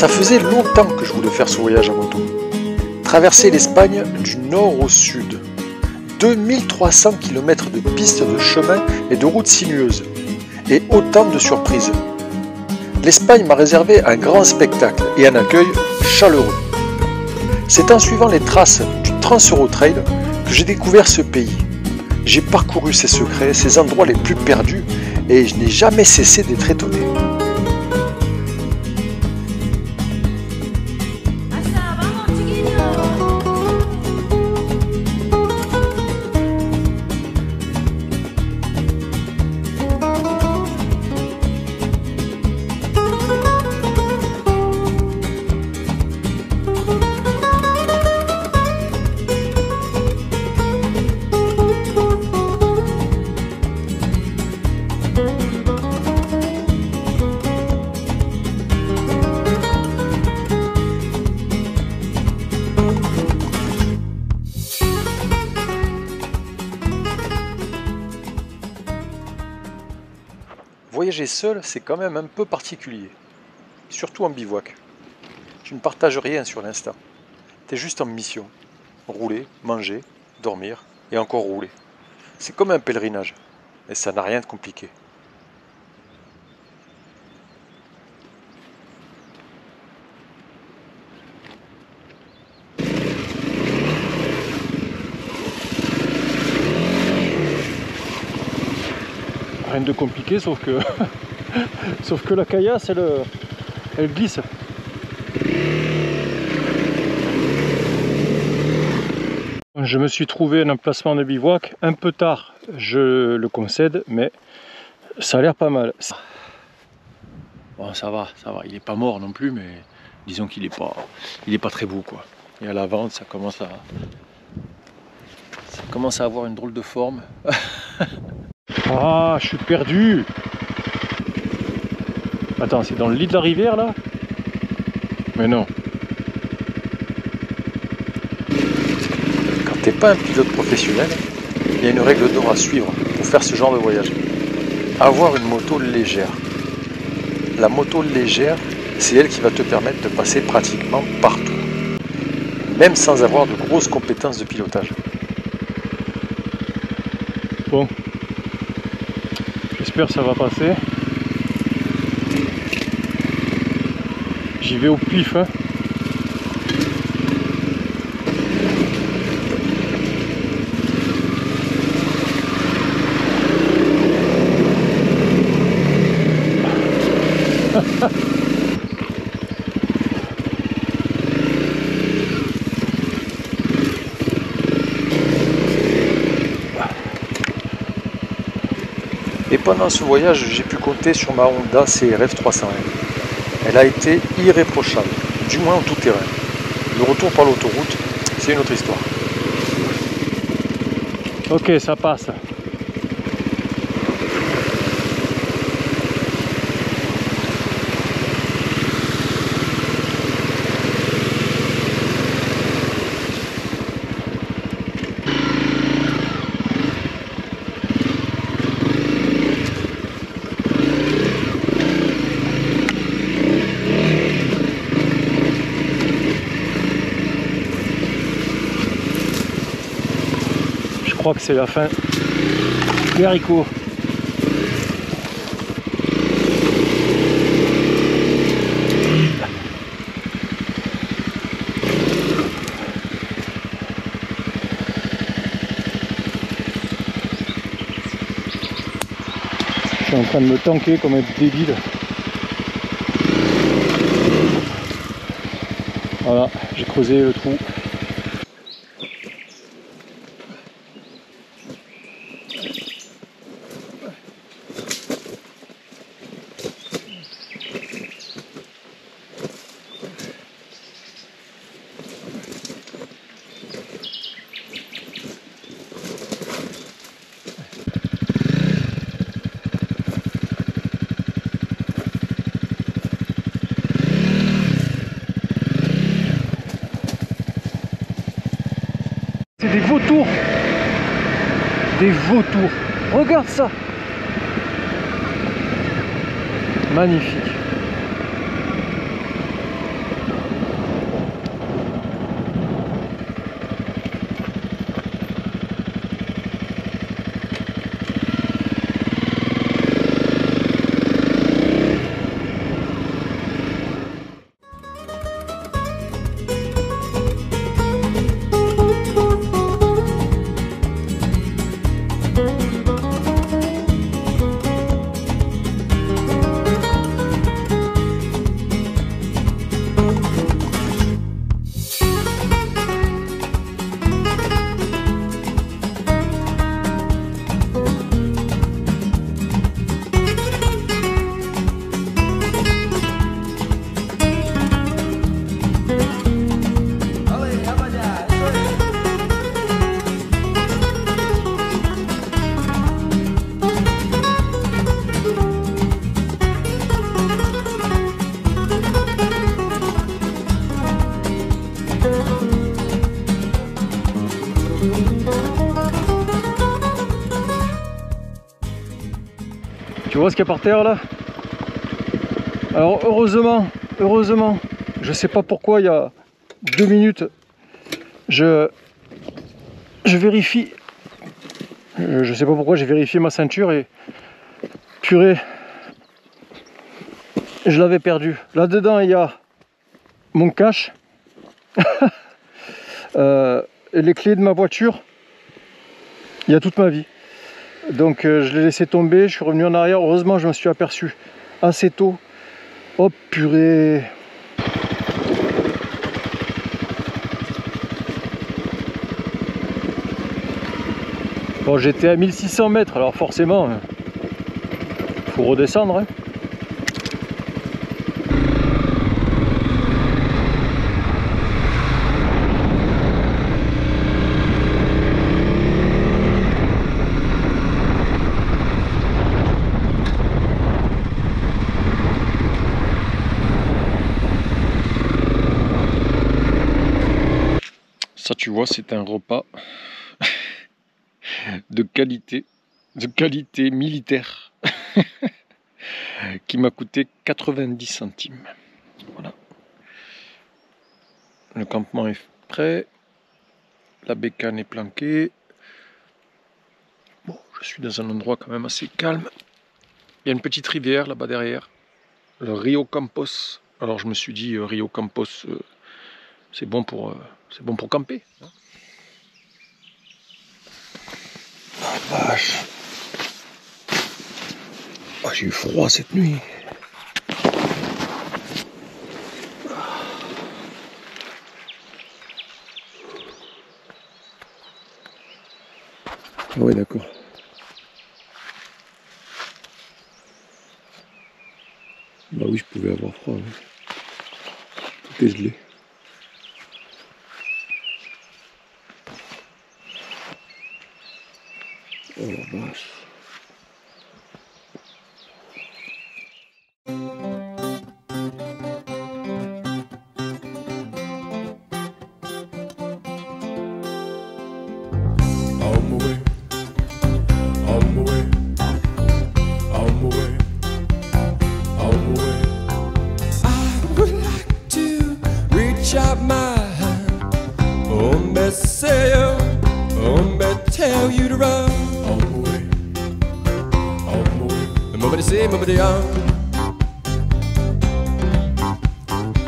Ça faisait longtemps que je voulais faire ce voyage à moto. Traverser l'Espagne du nord au sud. 2300 km de pistes de chemin et de routes sinueuses. Et autant de surprises. L'Espagne m'a réservé un grand spectacle et un accueil chaleureux. C'est en suivant les traces du Trans-Eurotrail que j'ai découvert ce pays. J'ai parcouru ses secrets, ses endroits les plus perdus et je n'ai jamais cessé d'être étonné. Voyager seul, c'est quand même un peu particulier, surtout en bivouac. Tu ne partages rien sur l'instant, tu es juste en mission. Rouler, manger, dormir et encore rouler. C'est comme un pèlerinage, et ça n'a rien de compliqué. Rien de compliqué sauf que sauf que la caillasse elle glisse. Je me suis trouvé un emplacement de bivouac un peu tard, je le concède, mais ça a l'air pas mal. Bon, ça va, il est pas mort non plus, mais disons qu'il est pas très beau quoi. Et à la vente ça commence à avoir une drôle de forme. Ah, je suis perdu. Attends, c'est dans le lit de la rivière là? Mais non. Quand t'es pas un pilote professionnel, il y a une règle d'or à suivre pour faire ce genre de voyage. Avoir une moto légère. La moto légère, c'est elle qui va te permettre de passer pratiquement partout. Même sans avoir de grosses compétences de pilotage. Bon. J'espère que ça va passer. J'y vais au pif. Hein. Et pendant ce voyage, j'ai pu compter sur ma Honda CRF 301. Elle a été irréprochable, du moins en tout terrain. Le retour par l'autoroute, c'est une autre histoire. Ok, ça passe. Je crois que c'est la fin des haricots. Je suis en train de me tanker comme un débile. Voilà, j'ai creusé le trou. C'est des vautours. Des vautours. Regarde ça. Magnifique. Tu vois ce qu'il y a par terre là? Alors heureusement, je sais pas pourquoi il y a 2 minutes, je vérifie, je sais pas pourquoi j'ai vérifié ma ceinture et purée, je l'avais perdu. Là dedans il y a mon cash, et les clés de ma voiture, il y a toute ma vie. Donc je l'ai laissé tomber, je suis revenu en arrière. Heureusement je me suis aperçu assez tôt. Oh purée. Bon, j'étais à 1600 mètres, alors forcément faut redescendre hein. Ça, tu vois, c'est un repas de qualité militaire qui m'a coûté 90 centimes. Voilà. Le campement est prêt, la bécane est planquée. Bon, je suis dans un endroit quand même assez calme. Il y a une petite rivière là-bas derrière, le Rio Campos. Alors je me suis dit, Rio Campos, c'est bon pour camper. Oh vache. Oh, j'ai eu froid cette nuit. Ah ouais, d'accord. Bah oui, je pouvais avoir froid. Oui. Tout est gelé. Oh la vache. Tell you to run all the way, Nobody say, nobody on.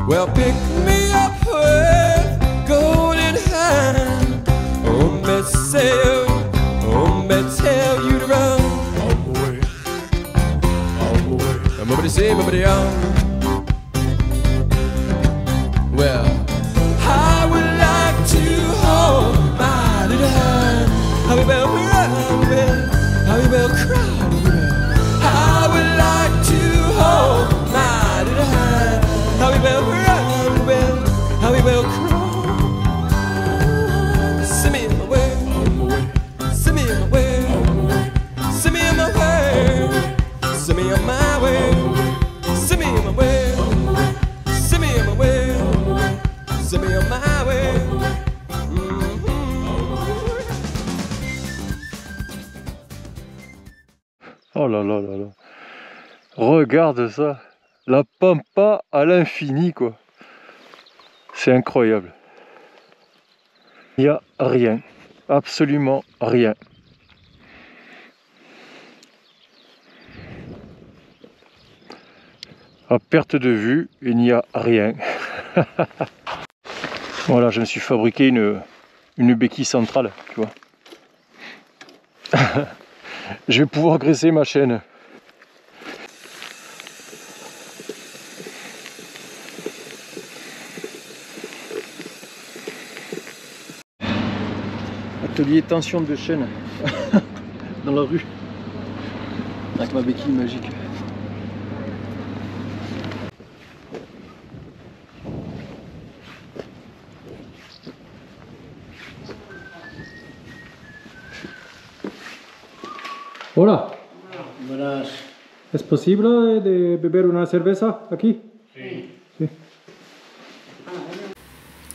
Well, pick me up with golden hand. Me say, me tell you to run all the way, Nobody say, nobody on. Well, I would like to hold my little hand. How we will run, how we will cry. I would like to hold my little hand. How we will run, how we will cry. Send me in my way, send me in my way, send me in my way, send me on my way, send me in my way, send me in my way, send me on my way. Oh là là là là. Regarde ça. La pampa à l'infini quoi. C'est incroyable. Il n'y a rien. Absolument rien. À perte de vue, il n'y a rien. Voilà, je me suis fabriqué une béquille centrale, tu vois. Je vais pouvoir graisser ma chaîne. Atelier tension de chaîne dans la rue avec ma béquille magique. Hola. Buenas. ¿Es posible de beber una cerveza aquí? Sí. Sí.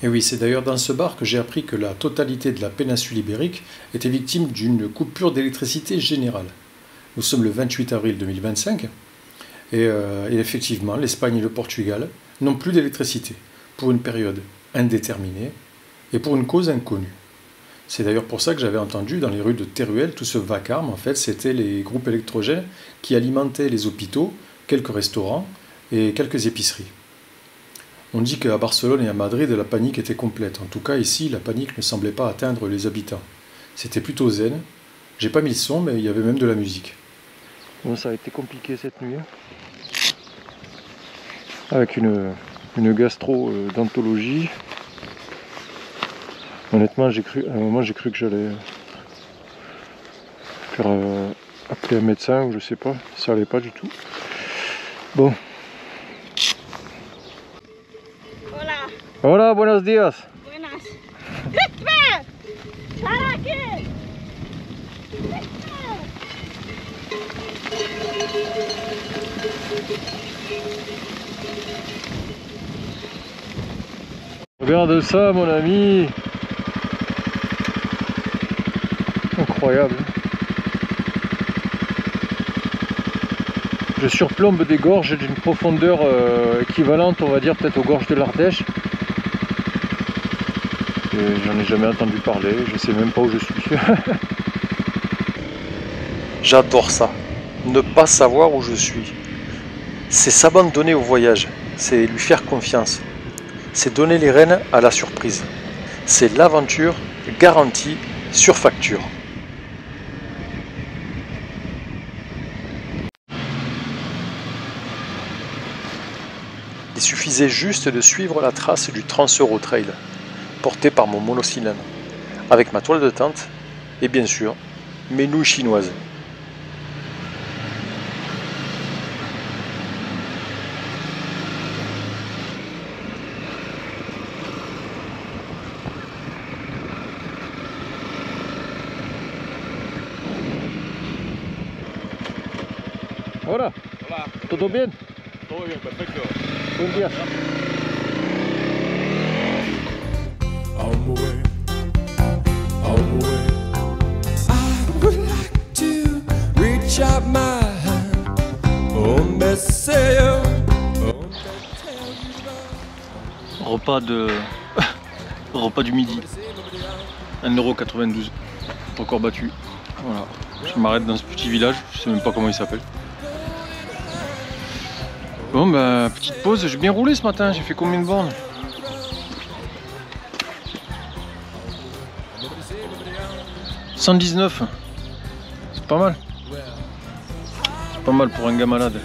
Et oui, c'est d'ailleurs dans ce bar que j'ai appris que la totalité de la péninsule ibérique était victime d'une coupure d'électricité générale. Nous sommes le 28 avril 2025 et effectivement, l'Espagne et le Portugal n'ont plus d'électricité pour une période indéterminée et pour une cause inconnue. C'est d'ailleurs pour ça que j'avais entendu dans les rues de Teruel tout ce vacarme. En fait, c'était les groupes électrogènes qui alimentaient les hôpitaux, quelques restaurants et quelques épiceries. On dit qu'à Barcelone et à Madrid, la panique était complète. En tout cas, ici, la panique ne semblait pas atteindre les habitants. C'était plutôt zen. J'ai pas mis le son, mais il y avait même de la musique. Bon, ça a été compliqué cette nuit. Avec une gastro d'anthologie. Honnêtement, à un moment, j'ai cru que j'allais faire appeler un médecin ou je sais pas. Ça allait pas du tout. Bon. Hola, Hola, buenos días. buenas. ¡Ritme! ¡Para aquí! Regarde ça, mon ami. Incroyable. Je surplombe des gorges d'une profondeur équivalente, on va dire, peut-être aux gorges de l'Ardèche. Et j'en ai jamais entendu parler, je sais même pas où je suis. J'adore ça, ne pas savoir où je suis. C'est s'abandonner au voyage, c'est lui faire confiance. C'est donner les rênes à la surprise. C'est l'aventure garantie sur facture. Il suffisait juste de suivre la trace du Trans-Euro Trail, porté par mon monocylindre, avec ma toile de tente et bien sûr mes nouilles chinoises. Hola. Hola, ¿Todo bien? todo bien, perfecto. Buen día. On my way, on my way. I would like to reach out my hand, oh Messiah, oh Repas du midi. 1,92 €. Encore battu. Voilà. Je m'arrête dans ce petit village, je sais même pas comment il s'appelle. Bon bah petite pause, j'ai bien roulé ce matin, j'ai fait combien de bornes? 119. C'est pas mal. C'est pas mal pour un gars malade.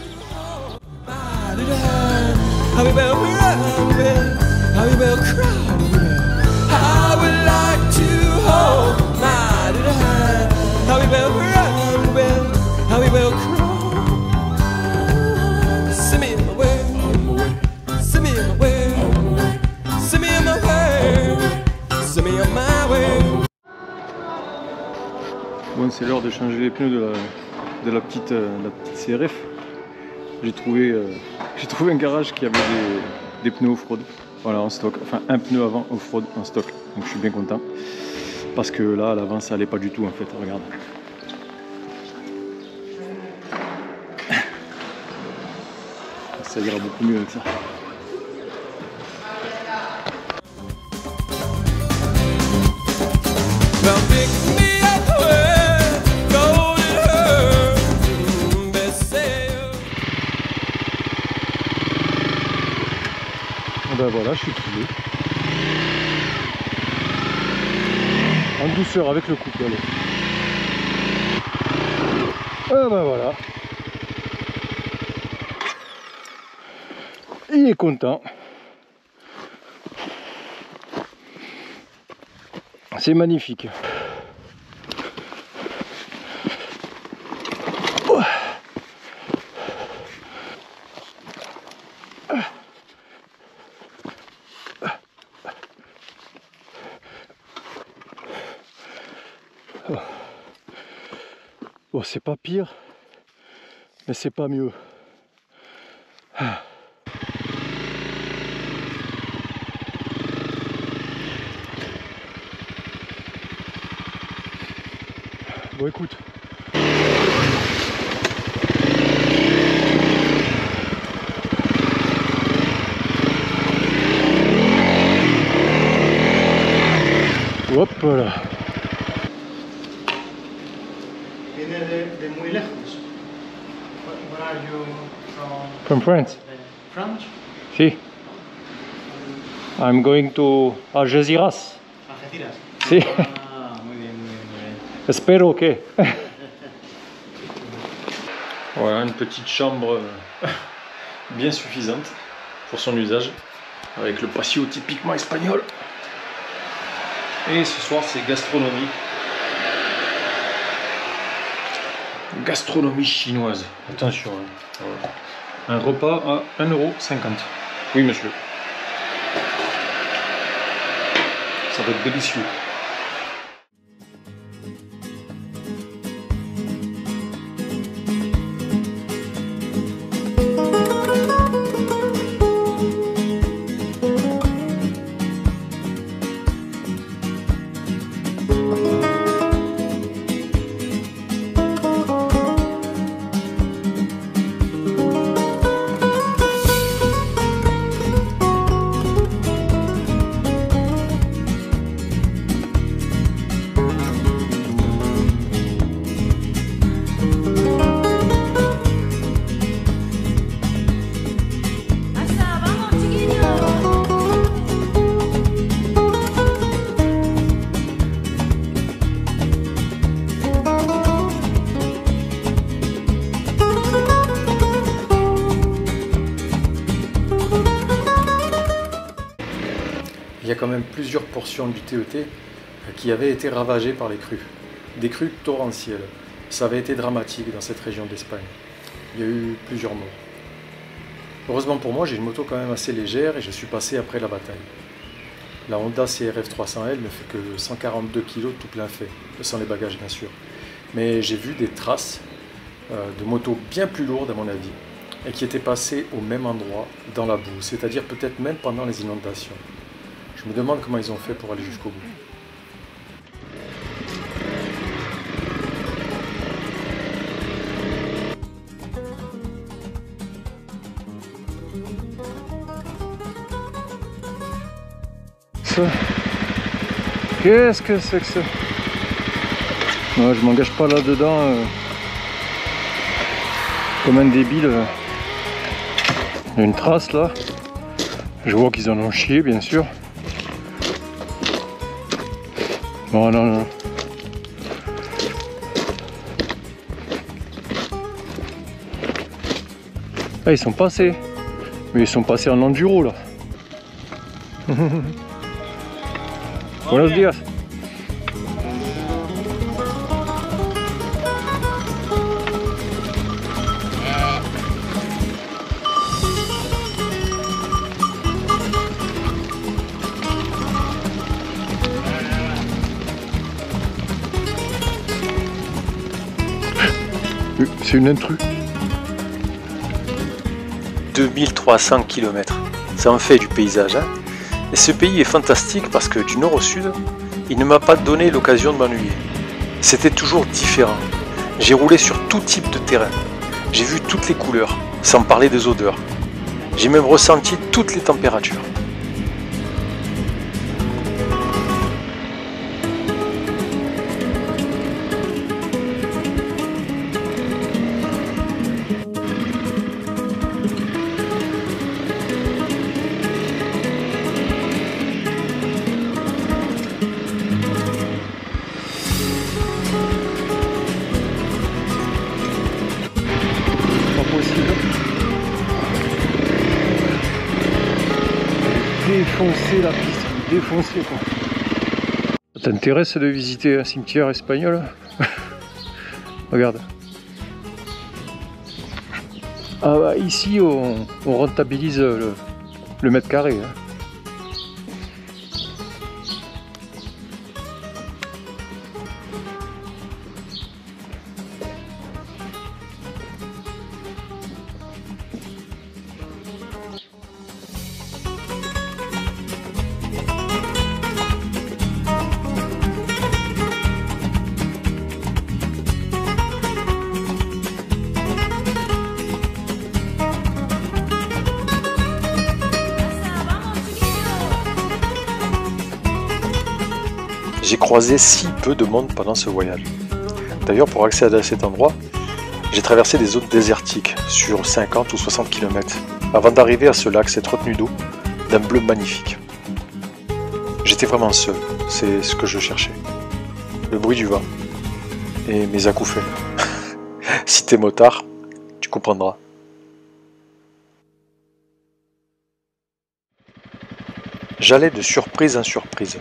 Bon, c'est l'heure de changer les pneus de la petite CRF. J'ai trouvé un garage qui avait des pneus off-road, voilà, en stock, enfin un pneu avant off-road en stock, donc je suis bien content parce que là à l'avant ça allait pas du tout en fait, regarde. Ça ira beaucoup mieux avec ça. Ben voilà, je suis trouvé. En douceur avec le couple, allez. Ah ben voilà. Il est content. C'est magnifique. Bon, c'est pas pire, mais c'est pas mieux. Bon, écoute, Hop là. Viene de muy lejos. Where are you from? From France. France? Si. I'm going to Algeciras. Algeciras. Si. Ah, muy bien, muy bien, muy bien. Espero que. Voilà, une petite chambre bien suffisante pour son usage, avec le patio typiquement espagnol. Et ce soir, c'est gastronomie. Gastronomie chinoise. Attention, hein. Un repas à 1,50 €. Oui, monsieur. Ça va être délicieux. Il y a quand même plusieurs portions du TET qui avaient été ravagées par les crues. Des crues torrentielles. Ça avait été dramatique dans cette région d'Espagne. Il y a eu plusieurs morts. Heureusement pour moi, j'ai une moto quand même assez légère et je suis passé après la bataille. La Honda CRF 300L ne fait que 142 kg tout plein fait, sans les bagages bien sûr. Mais j'ai vu des traces de motos bien plus lourdes à mon avis et qui étaient passées au même endroit dans la boue, c'est-à-dire peut-être même pendant les inondations. Je me demande comment ils ont fait pour aller jusqu'au bout. Qu'est-ce que c'est que ça? Ouais, je m'engage pas là-dedans comme un débile. Il y a une trace là. Je vois qu'ils en ont chié bien sûr. Non, non, non. Ah, ils sont passés. Mais ils sont passés en enduro là. Buenos días. C'est une intrus. 2300 km, ça en fait du paysage. Hein. Et ce pays est fantastique parce que du nord au sud, il ne m'a pas donné l'occasion de m'ennuyer. C'était toujours différent. J'ai roulé sur tout type de terrain. J'ai vu toutes les couleurs, sans parler des odeurs. J'ai même ressenti toutes les températures. Défoncer la piste, défoncer quoi. Ça t'intéresse de visiter un cimetière espagnol? Regarde. Ah bah ici on rentabilise le mètre carré. Hein. J'ai croisé si peu de monde pendant ce voyage. D'ailleurs, pour accéder à cet endroit, j'ai traversé des zones désertiques sur 50 ou 60 km avant d'arriver à ce lac, cette retenue d'eau d'un bleu magnifique. J'étais vraiment seul, c'est ce que je cherchais. Le bruit du vent et mes acouphènes. Si t'es motard, tu comprendras. J'allais de surprise en surprise.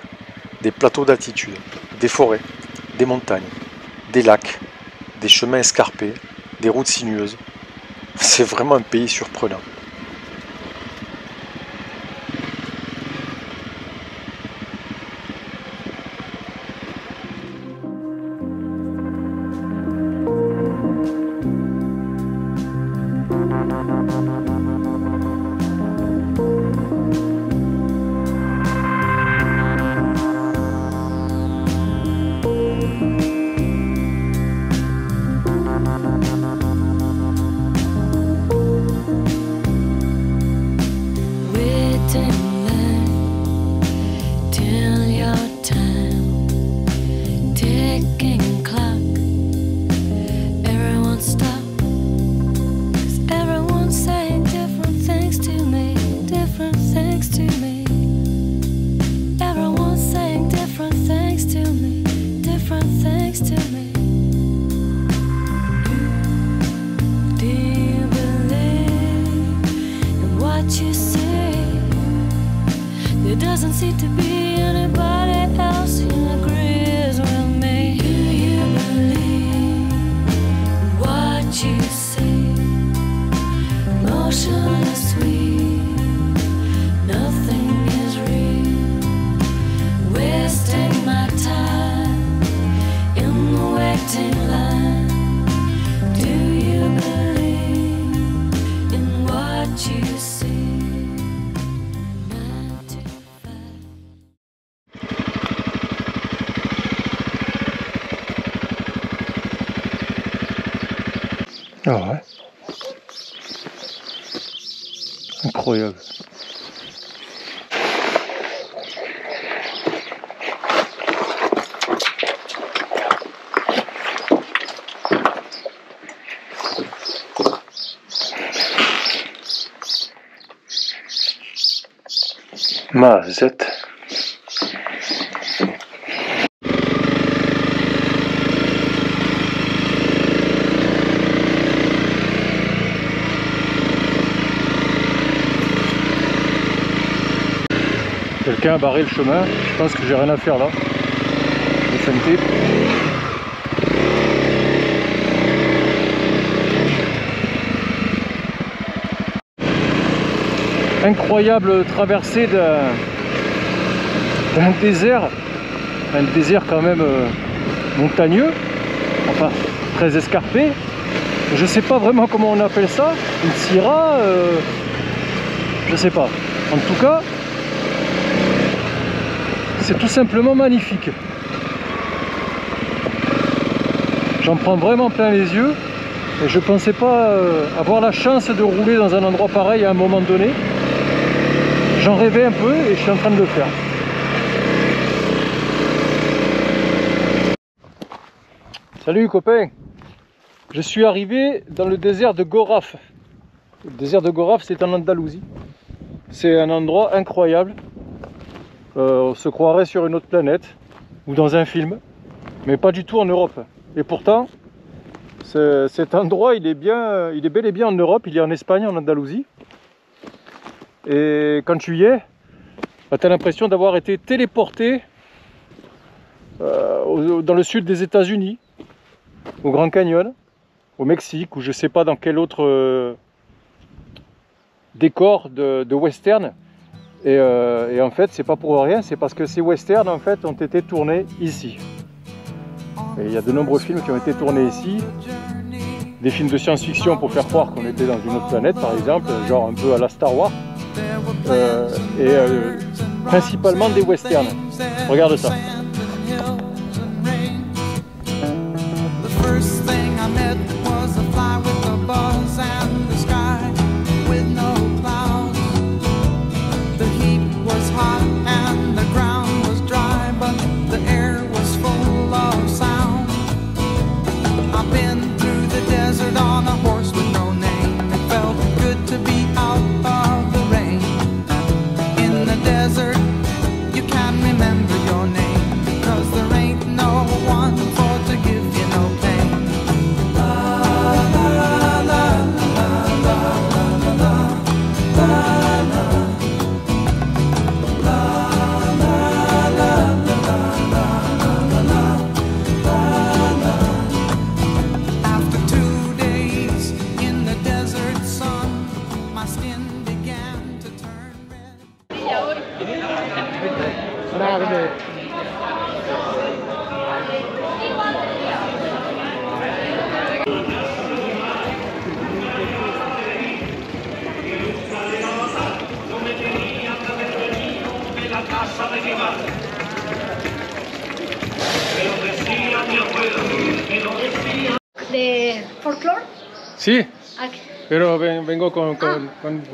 Des plateaux d'altitude, des forêts, des montagnes, des lacs, des chemins escarpés, des routes sinueuses. C'est vraiment un pays surprenant. Doesn't seem to be anybody else who agrees with me. Do you believe what you see? Motionless, sweet, nothing is real. Wasting my time in the waiting line. Do you believe in what you see? Ah ouais. Incroyable. Mazette. Quelqu'un a barré le chemin, je pense que j'ai rien à faire là. Je vais feinter. Incroyable traversée d'un désert, un désert quand même montagneux, enfin très escarpé. Je sais pas vraiment comment on appelle ça, une syrah, je sais pas. En tout cas, c'est tout simplement magnifique. J'en prends vraiment plein les yeux et je pensais pas avoir la chance de rouler dans un endroit pareil à un moment donné. J'en rêvais un peu et je suis en train de le faire. Salut copains, je suis arrivé dans le désert de Goraf. Le désert de Goraf, c'est en Andalousie. C'est un endroit incroyable. On se croirait sur une autre planète ou dans un film, mais pas du tout en Europe. Et pourtant, cet endroit, il est bel et bien en Europe, il est en Espagne, en Andalousie. Et quand tu y es, tu as l'impression d'avoir été téléporté dans le sud des États-Unis, au Grand Canyon, au Mexique, ou je sais pas dans quel autre décor de western. Et en fait, c'est pas pour rien, c'est parce que ces westerns en fait ont été tournés ici. Et il y a de nombreux films qui ont été tournés ici. Des films de science-fiction pour faire croire qu'on était dans une autre planète, par exemple, genre un peu à la Star Wars. Principalement des westerns. Regarde ça. The heat was hot and the ground was dry, but the air ¿De folclore? Sí, Aquí. pero vengo con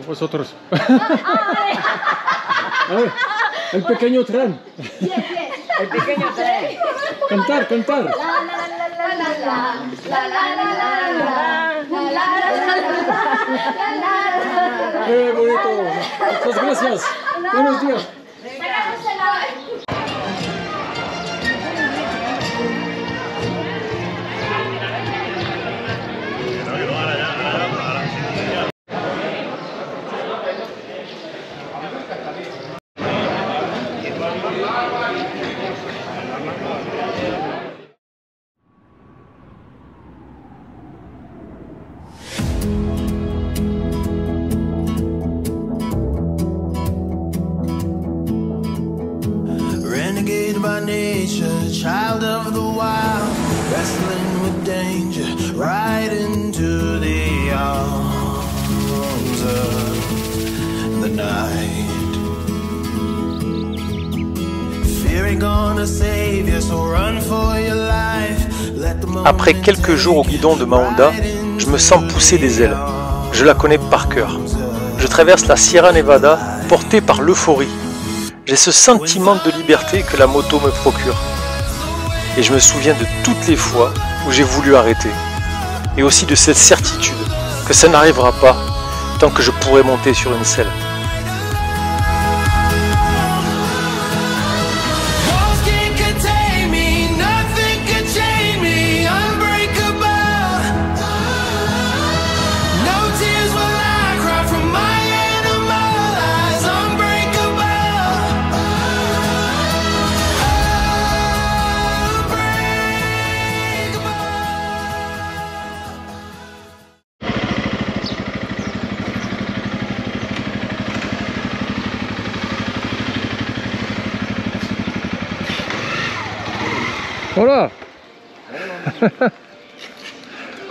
vosotros. A ver, el pequeño tren. El pequeño tren. Cantar, cantar. ¡Qué bonito! Muchas gracias. Buenos días. Renegade by nature, child of the wild, wrestling with danger, right into the arms of the night. Fear ain't gonna save you, so run for your life. Let the moment Après quelques jours au guidon de ma Honda, je me sens pousser des ailes. Je la connais par cœur. Je traverse la Sierra Nevada porté par l'euphorie. J'ai ce sentiment de liberté que la moto me procure. Et je me souviens de toutes les fois où j'ai voulu arrêter. Et aussi de cette certitude que ça n'arrivera pas tant que je pourrai monter sur une selle. walls can't contain me, nothing can chain me, unbreakable. No tears will I cry from my animal eyes, unbreakable. Hola.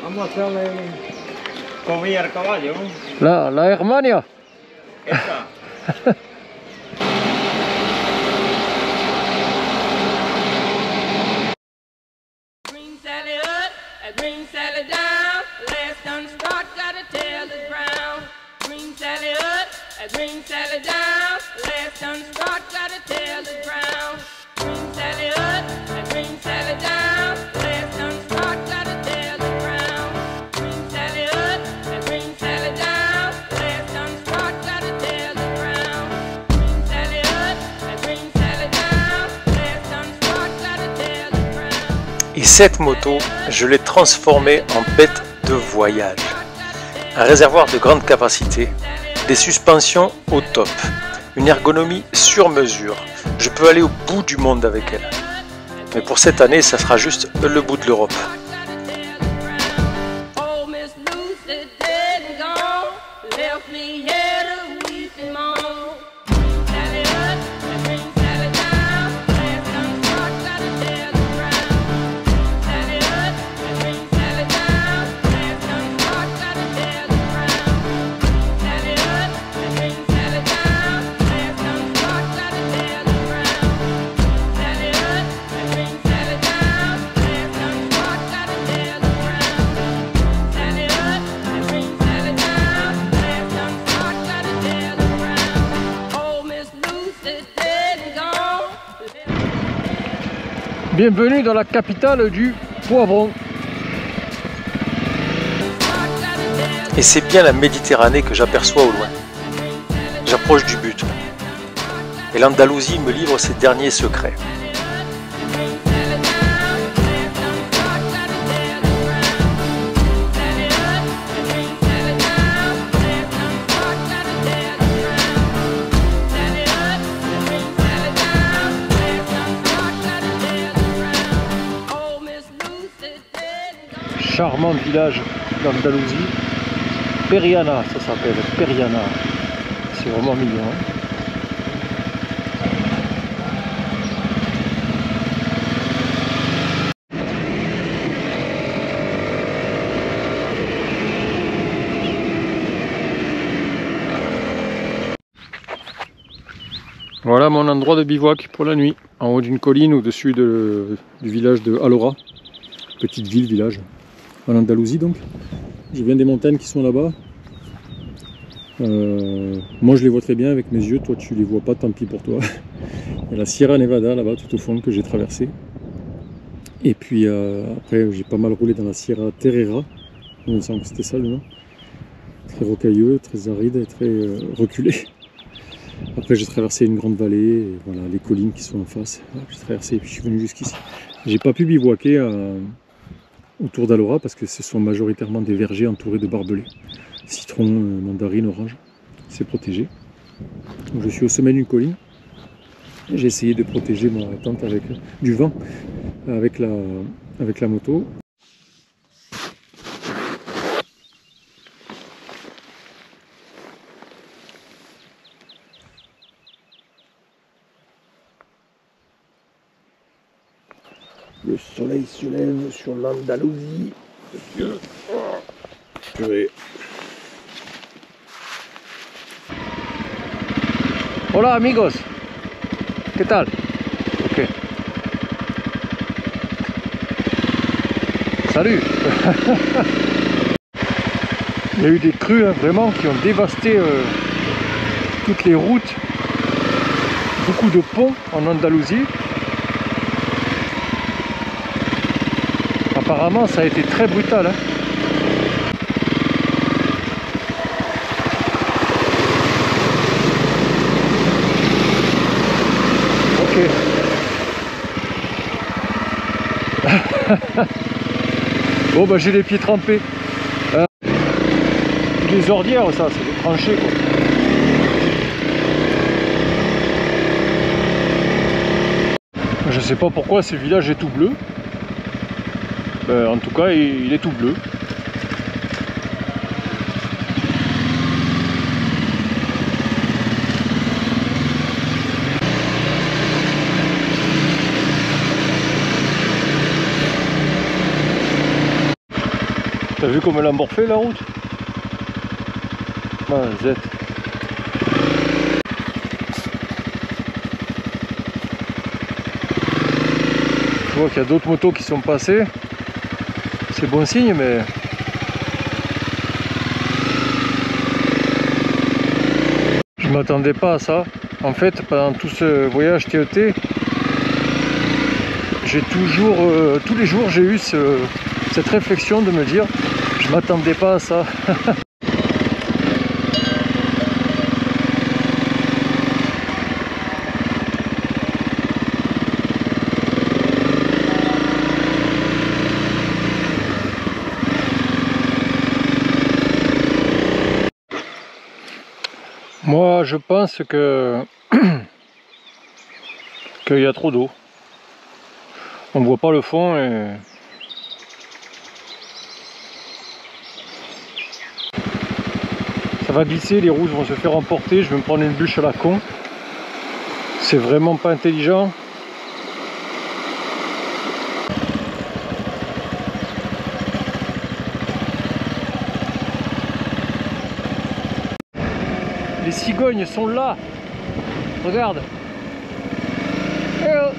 Vamos a hacerle comida al caballo. La Hermania. Esta. Green Sally up, a green Sally down. Last done start, got a tail that's brown. Green Sally up, a green Sally down. Last done start, got a tail that's brown. Green Sally up, a green Sally down. Last done start, got a tail that's brown. Green Sally up, a green Sally down. Last done start, got a tail that's brown. Green Sally up, a green Sally down. Last done start, got a tail that's brown. Et cette moto, je l'ai transformée en bête de voyage. Un réservoir de grande capacité, des suspensions au top, une ergonomie sur mesure. Je peux aller au bout du monde avec elle. Mais pour cette année, ça sera juste le bout de l'Europe. Oh, Miss Lucy dead and gone, left me here to weep and moan. Green Sally up, and green Sally down, last done start, got a tail that's brown. Sally up, and green Sally down, last done start, got a tail that's brown. Sally up, and green Sally down, last done start, got a tail that's brown. Sally up, and green Sally down, last done start, got a tail that's brown. Sally up, and green Sally down, last done start, got a tail that's brown. Oh, Miss Lucy dead and gone. Bienvenue dans la capitale du poivron. Et c'est bien la Méditerranée que j'aperçois au loin. J'approche du but. Et l'Andalousie me livre ses derniers secrets. Charmant village d'Andalousie. Periana, ça s'appelle. Periana. C'est vraiment mignon. Hein. Voilà mon endroit de bivouac pour la nuit, en haut d'une colline au-dessus du village de Alhora, petite ville, village, en Andalousie donc. Je viens des montagnes qui sont là-bas. Moi je les vois très bien avec mes yeux, toi tu les vois pas, tant pis pour toi. Il y a la Sierra Nevada là-bas tout au fond que j'ai traversé. Et puis après j'ai pas mal roulé dans la Sierra Terrera, il me semble que c'était ça le nom. Très rocailleux, très aride et très reculé. Après j'ai traversé une grande vallée, et voilà les collines qui sont en face. J'ai traversé et puis je suis venu jusqu'ici. J'ai pas pu bivouaquer autour d'Alhora parce que ce sont majoritairement des vergers entourés de barbelés. Citron, mandarine, orange, c'est protégé. Donc je suis au sommet d'une colline. J'ai essayé de protéger ma tente avec du vent, avec la moto. Le soleil se lève sur l'Andalousie. Purée. Hola amigos, ¿qué tal? Ok. Salut. Il y a eu des crues hein, vraiment qui ont dévasté toutes les routes, beaucoup de ponts en Andalousie. Apparemment ça a été très brutal. Hein. Bon bah j'ai les pieds trempés. Les ordières ça, c'est des tranchées quoi. Je sais pas pourquoi ce village est tout bleu. En tout cas il est tout bleu. T'as vu comme elle a morflé la route? Ah, Z. Je vois qu'il y a d'autres motos qui sont passées. C'est bon signe, mais... je m'attendais pas à ça. En fait, pendant tout ce voyage TET, j'ai toujours, tous les jours, j'ai eu cette réflexion de me dire je m'attendais pas à ça. Moi je pense que qu'il y a trop d'eau. On voit pas le fond et ça va glisser, les roues vont se faire emporter, je vais me prendre une bûche à la con. C'est vraiment pas intelligent. Les cigognes sont là. Regarde. Hello.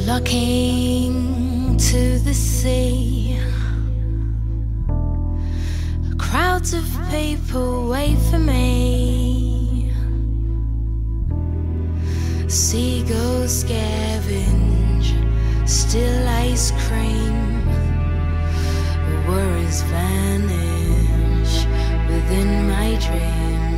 Flocking to the sea, crowds of people wait for me. Seagulls scavenge, still ice cream. Worries vanish within my dreams.